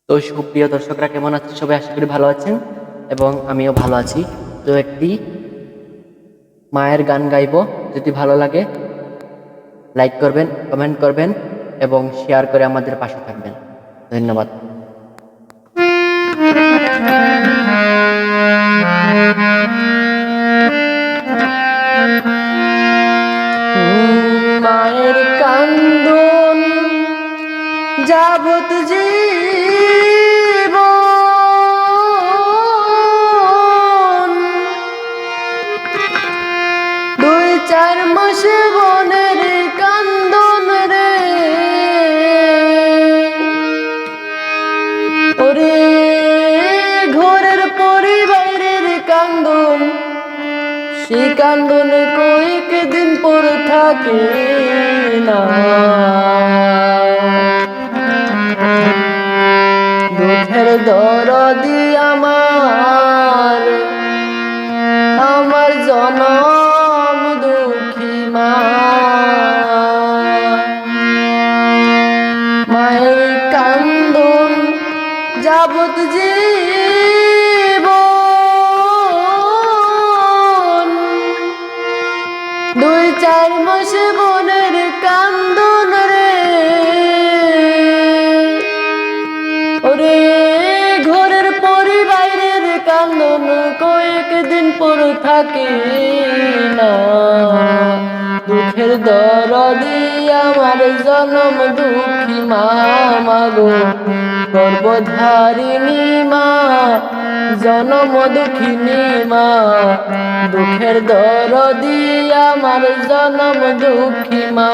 তো সুপ্রিয় দর্শকরা কেমন আছেন সবাই? আশা করি ভালো আছেন এবং আমিও ভালো আছি। তো একটি মায়ের গান গাইব, যদি ভালো লাগে লাইক করবেন, কমেন্ট করবেন এবং শেয়ার করে আমাদের পাশে থাকবেন। ধন্যবাদ। মায়ের কান্দন যাবত জীবন, 2-4 মাস বনের কান্দন রে, ওরে ঘরের পরিবারের কান্দন, সেই কান্দন কয়েক দিন পর থাকে না। দুঃখের দরদি আমার জনম দুঃখী মা, মায়ের কান্দন যাবত জীবন, 2-4 মাস বনের কান্দন রে, ওরে ঘরের পরিবারের কান্দন কয়েক দিন পর থাকে না। দুঃখের দরদি আমার জনম দুঃখী মা, মাগো গর্ভধারিণী মা, জনম দুঃখিনী মা। দুঃখের দরদি আমার জনম দুঃখী মা।